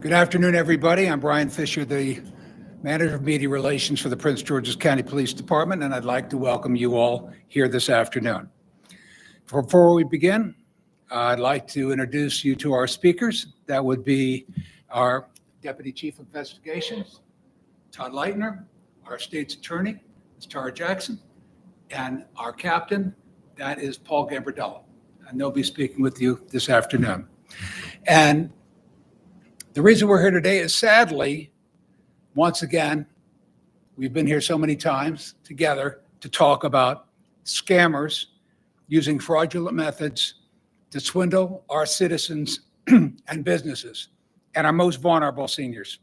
Good afternoon, everybody. I'm Brian Fisher, the Manager of Media Relations for the Prince George's County Police Department, and I'd like to welcome you all here this afternoon. Before we begin, I'd like to introduce you to our speakers. That would be our Deputy Chief of Investigations, Todd Leitner, our State's Attorney, Ms. Tara Jackson, and our Captain, that is Paul Gambardella. And they'll be speaking with you this afternoon. And the reason we're here today is, sadly, once again, we've been here so many times together to talk about scammers using fraudulent methods to swindle our citizens and businesses and our most vulnerable seniors.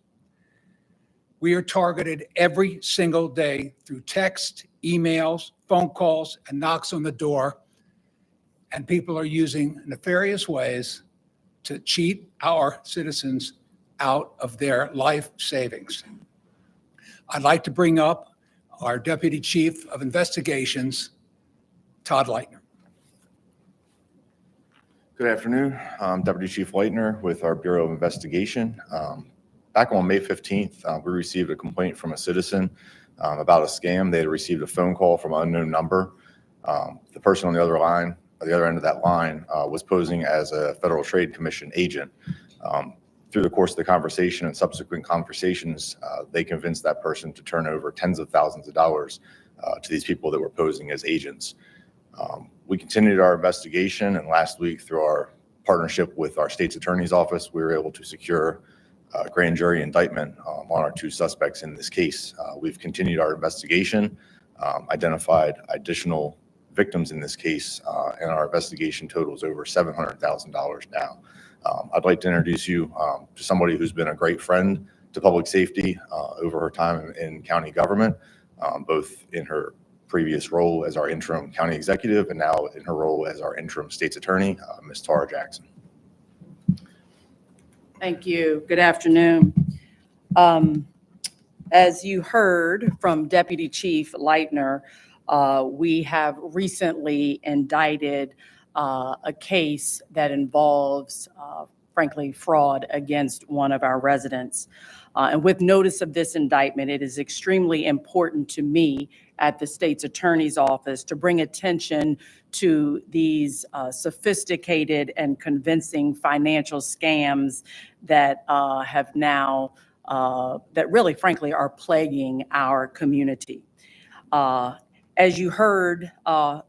We are targeted every single day through text, emails, phone calls, and knocks on the door, and people are using nefarious ways to cheat our citizens out of their life savings. I'd like to bring up our Deputy Chief of Investigations, Todd Leitner. Good afternoon. I'm Deputy Chief Leitner with our Bureau of Investigation. Back on May 15th, we received a complaint from a citizen about a scam. They had received a phone call from an unknown number. The person on the other end of that line was posing as a Federal Trade Commission agent. Through the course of the conversation and subsequent conversations, they convinced that person to turn over tens of thousands of dollars to these people that were posing as agents. We continued our investigation, and last week, through our partnership with our state's attorney's office, we were able to secure a grand jury indictment on our two suspects in this case. We've continued our investigation, identified additional victims in this case, and our investigation totals over $700,000 now. I'd like to introduce you to somebody who's been a great friend to public safety over her time in county government, both in her previous role as our interim county executive and now in her role as our interim state's attorney, Ms. Tara Jackson. Thank you. Good afternoon. As you heard from Deputy Chief Leitner, we have recently indicted a case that involves, frankly, fraud against one of our residents. And with notice of this indictment, it is extremely important to me at the state's attorney's office to bring attention to these sophisticated and convincing financial scams that have now, that really, frankly, are plaguing our community. As you heard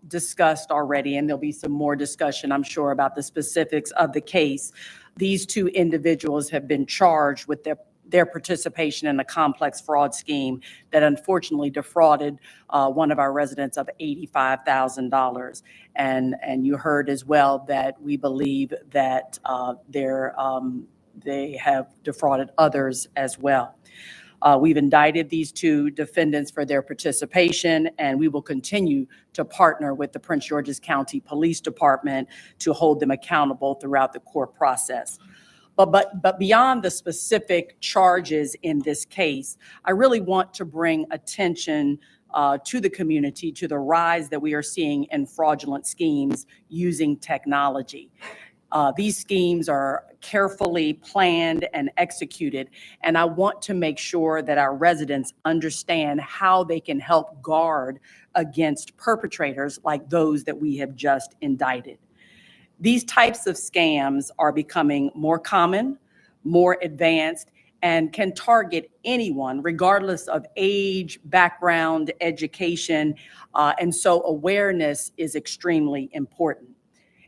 discussed already, and there'll be some more discussion, I'm sure, about the specifics of the case, these two individuals have been charged with their participation in a complex fraud scheme that unfortunately defrauded one of our residents of $85,000. And you heard as well that we believe that they have defrauded others as well. We've indicted these two defendants for their participation, and we will continue to partner with the Prince George's County Police Department to hold them accountable throughout the court process. But beyond the specific charges in this case, I really want to bring attention to the community, to the rise that we are seeing in fraudulent schemes using technology. These schemes are carefully planned and executed, and I want to make sure that our residents understand how they can help guard against perpetrators like those that we have just indicted. These types of scams are becoming more common, more advanced, and can target anyone regardless of age, background, education, and so awareness is extremely important.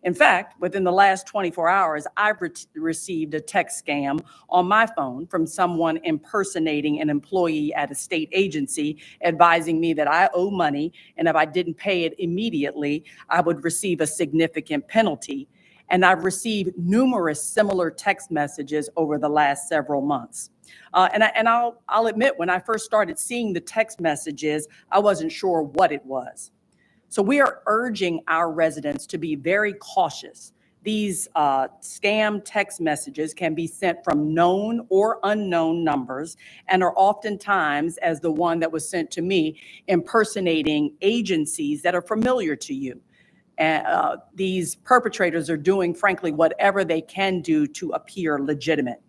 In fact, within the last 24 hours, I've received a text scam on my phone from someone impersonating an employee at a state agency, advising me that I owe money, and if I didn't pay it immediately, I would receive a significant penalty. And I've received numerous similar text messages over the last several months. And I'll admit, when I first started seeing the text messages, I wasn't sure what it was. So we are urging our residents to be very cautious. These scam text messages can be sent from known or unknown numbers and are oftentimes, as the one that was sent to me, impersonating agencies that are familiar to you. These perpetrators are doing, frankly, whatever they can do to appear legitimate.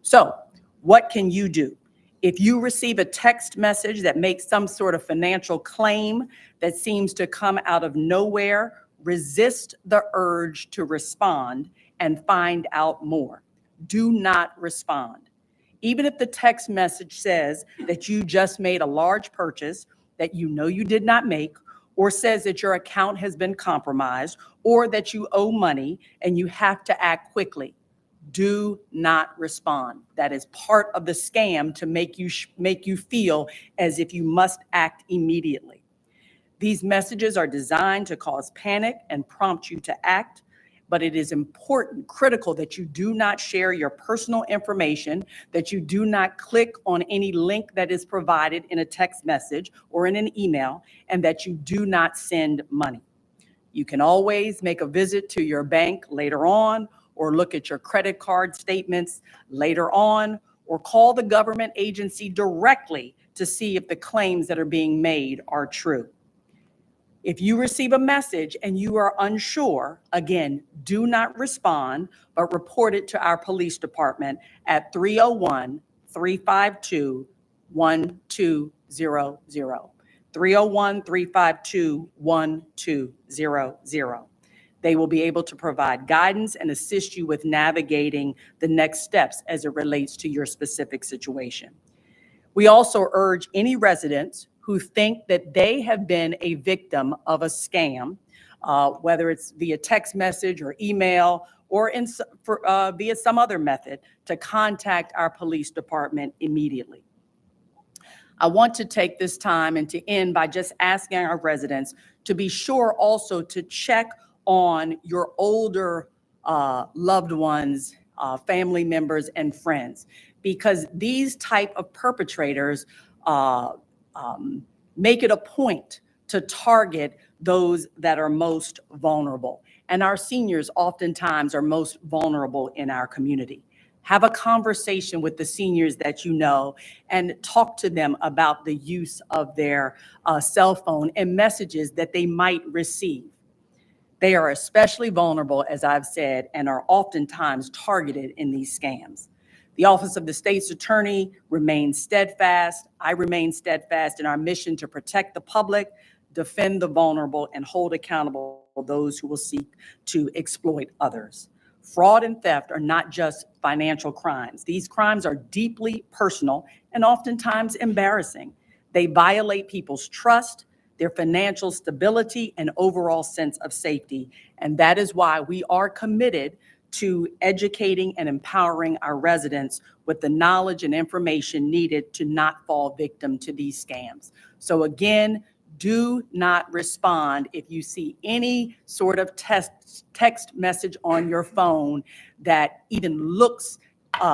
So what can you do? If you receive a text message that makes some sort of financial claim that seems to come out of nowhere, resist the urge to respond and find out more. Do not respond. Even if the text message says that you just made a large purchase that you know you did not make, or says that your account has been compromised, or that you owe money and you have to act quickly, do not respond. That is part of the scam to make you feel as if you must act immediately. These messages are designed to cause panic and prompt you to act, but it is important, critical, that you do not share your personal information, that you do not click on any link that is provided in a text message or in an email, and that you do not send money. You can always make a visit to your bank later on, or look at your credit card statements later on, or call the government agency directly to see if the claims that are being made are true. If you receive a message and you are unsure, again, do not respond, but report it to our police department at 301-352-1200. 301-352-1200. They will be able to provide guidance and assist you with navigating the next steps as it relates to your specific situation. We also urge any residents who think that they have been a victim of a scam, whether it's via text message or email or via some other method, to contact our police department immediately. I want to take this time and to end by just asking our residents to be sure also to check on your older loved ones, family members, and friends, because these type of perpetrators make it a point to target those that are most vulnerable. And our seniors oftentimes are most vulnerable in our community. Have a conversation with the seniors that you know and talk to them about the use of their cell phone and messages that they might receive. They are especially vulnerable, as I've said, and are oftentimes targeted in these scams. The Office of the State's Attorney remains steadfast. I remain steadfast in our mission to protect the public, defend the vulnerable, and hold accountable those who will seek to exploit others. Fraud and theft are not just financial crimes. These crimes are deeply personal and oftentimes embarrassing. They violate people's trust, their financial stability, and overall sense of safety. And that is why we are committed to educating and empowering our residents with the knowledge and information needed to not fall victim to these scams. So again, do not respond if you see any sort of text message on your phone that even looks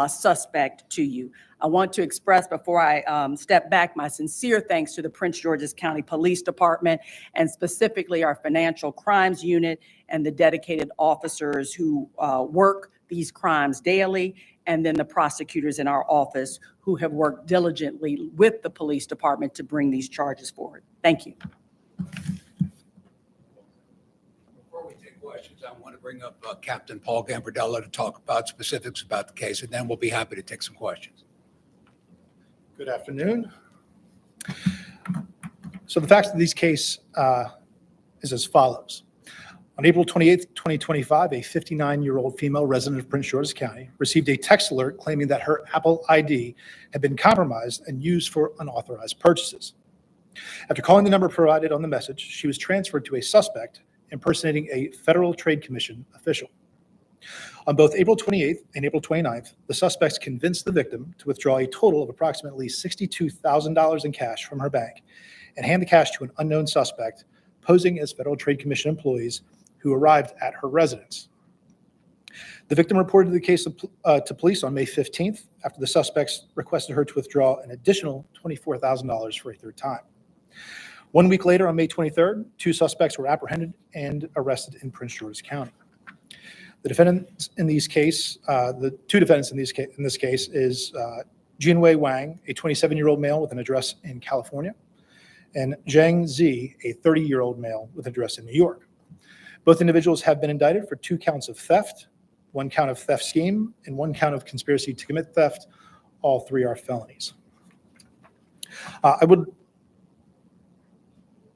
suspect to you. I want to express, before I step back, my sincere thanks to the Prince George's County Police Department, and specifically our Financial Crimes Unit and the dedicated officers who work these crimes daily, and then the prosecutors in our office who have worked diligently with the police department to bring these charges forward. Thank you. Before we take questions, I want to bring up Captain Paul Gambardella to talk about specifics about the case, and then we'll be happy to take some questions. Good afternoon. So the facts of this case is as follows. On April 28th, 2025, a 59-year-old female resident of Prince George's County received a text alert claiming that her Apple ID had been compromised and used for unauthorized purchases. After calling the number provided on the message, she was transferred to a suspect impersonating a Federal Trade Commission official. On both April 28th and April 29th, the suspects convinced the victim to withdraw a total of approximately $62,000 in cash from her bank and hand the cash to an unknown suspect posing as Federal Trade Commission employees who arrived at her residence. The victim reported the case to police on May 15th after the suspects requested her to withdraw an additional $24,000 for a third time. 1 week later, on May 23rd, two suspects were apprehended and arrested in Prince George's County. The defendants in these case, the two defendants in this case is Jinwei Wang, a 27-year-old male with an address in California, and Zhang Zi, a 30-year-old male with an address in New York. Both individuals have been indicted for 2 counts of theft, one count of theft scheme, and one count of conspiracy to commit theft. All three are felonies. I would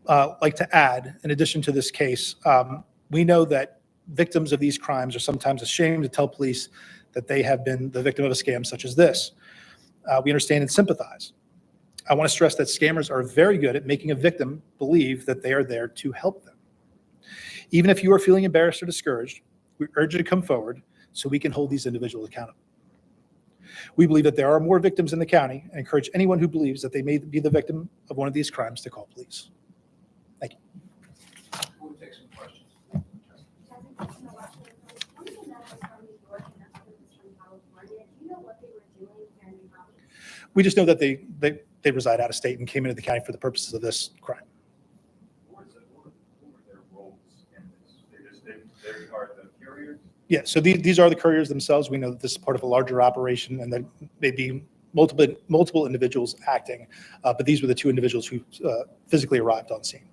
like to add, in addition to this case, we know that victims of these crimes are sometimes ashamed to tell police that they have been the victim of a scam such as this. We understand and sympathize. I want to stress that scammers are very good at making a victim believe that they are there to help them. Even if you are feeling embarrassed or discouraged, we urge you to come forward so we can hold these individuals accountable. We believe that there are more victims in the county and encourage anyone who believes that they may be the victim of one of these crimes to call police. Thank you. We'll take some questions. We just know that they reside out of state and came into the county for the purposes of this crime. What were their roles in this? They are the couriers? Yeah, so these are the couriers themselves. We know that this is part of a larger operation and that may be multiple individuals acting, but these were the two individuals who physically arrived on scene.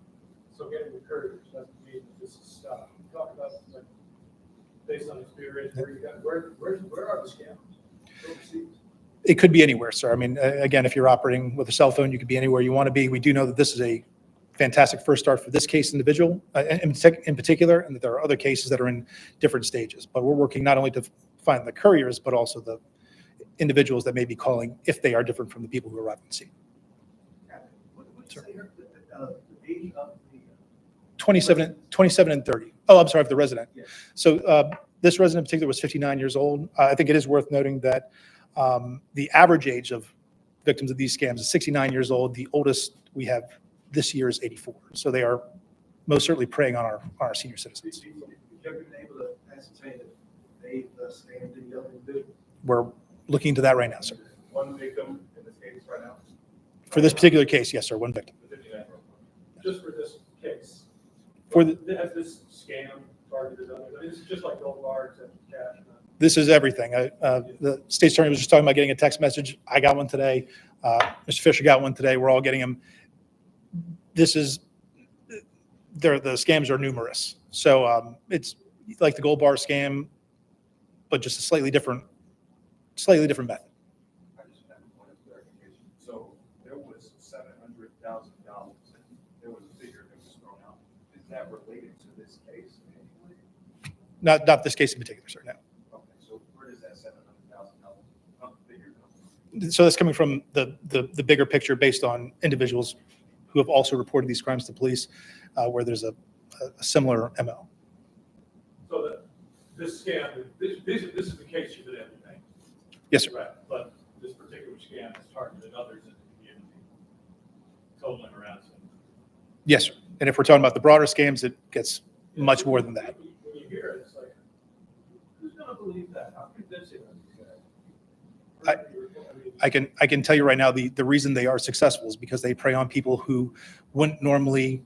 So getting the couriers doesn't mean that this is, talk about, like, based on experience, where are the scammers? Overseas? It could be anywhere, sir. I mean, again, if you're operating with a cell phone, you could be anywhere you want to be. We do know that this is a fantastic first start for this case individual in particular, and that there are other cases that are in different stages. But we're working not only to find the couriers, but also the individuals that may be calling if they are different from the people who arrive on scene. What's the age of the 27 and 30. Oh, I'm sorry, for the resident. Yeah. So this resident in particular was 59 years old. I think it is worth noting that the average age of victims of these scams is 69 years old. The oldest we have this year is 84. So they are most certainly preying on our senior citizens. Have you been able to ascertain if they scammed any other individual? We're looking into that right now, sir. One victim in this case right now? For this particular case, yes, sir, one victim. The 59-year-old. Just for this case? For the- Has this scam targeted others? I mean, it's just like gold bars and cash. This is everything. The state attorney was just talking about getting a text message. I got one today. Mr. Fisher got one today. We're all getting them. The scams are numerous. So it's like the gold bar scam, but just a slightly different method. I just have a point of clarification. So there was $700,000. There was a figure that was thrown out. Is that related to this case in any way? Not this case in particular, sir, no. Okay, so where does that $700,000 figure come? So that's coming from the bigger picture based on individuals who have also reported these crimes to police, where there's a similar MO. So that this scam, this is the case you've been able to make. Yes, sir. Right, but this particular scam has targeted others in the community, totaling around. Yes, sir. And if we're talking about the broader scams, it gets much more than that. When you hear it, it's like, who's going to believe that? How convincing is that? I can tell you right now, the reason they are successful is because they prey on people who wouldn't normally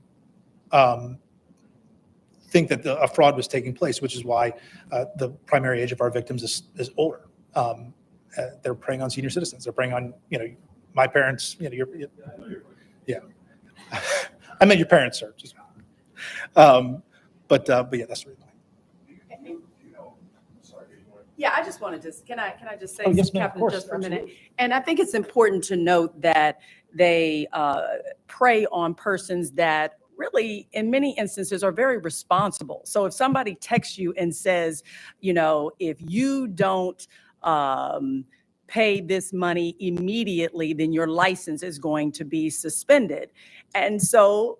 think that a fraud was taking place, which is why the primary age of our victims is older. They're preying on senior citizens. They're preying on, my parents, yeah. I meant your parents, sir. Just, but yeah, that's the reason. Yeah, I just wanted to, can I just say, Oh, yes, ma'am, of Captain, course, just for a minute? absolutely. And I think it's important to note that they prey on persons that really, in many instances, are very responsible. So if somebody texts you and says, if you don't pay this money immediately, then your license is going to be suspended. And so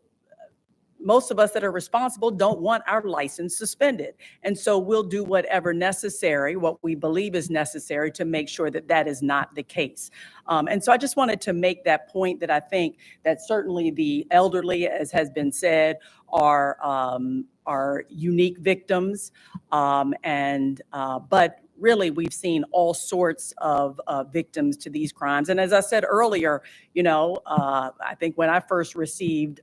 most of us that are responsible don't want our license suspended. And so we'll do whatever necessary, what we believe is necessary to make sure that that is not the case. And so I just wanted to make that point that I think that certainly the elderly, as has been said, are unique victims. But really, we've seen all sorts of victims to these crimes. And as I said earlier, I think when I first received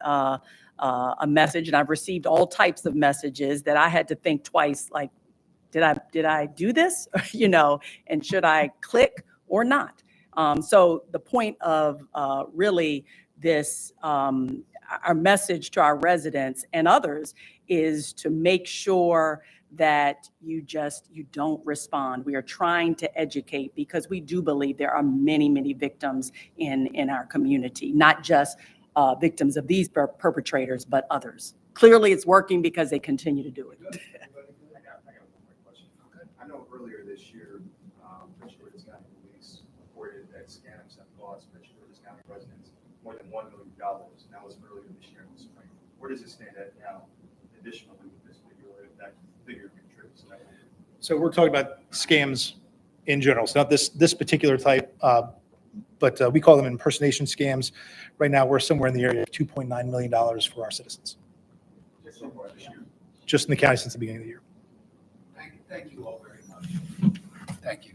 a message, and I've received all types of messages, that I had to think twice, like, did I do this? And should I click or not? So the point of really this, our message to our residents and others is to make sure that you don't respond. We are trying to educate because we do believe there are many, many victims in our community, not just victims of these perpetrators, but others. Clearly, it's working because they continue to do it. I got one more question. I know earlier this year, Prince George's County Police reported that scams have cost Prince George's County residents more than $1 million. And that was earlier this year in the spring. Where does it stand at now, additionally with this figure, or if that figure contributes to that? So we're talking about scams in general. So not this particular type, but we call them impersonation scams. Right now, we're somewhere in the area of $2.9 million for our citizens, Just so far this year. just in the county since the beginning of the year. Thank you all very much. Thank you.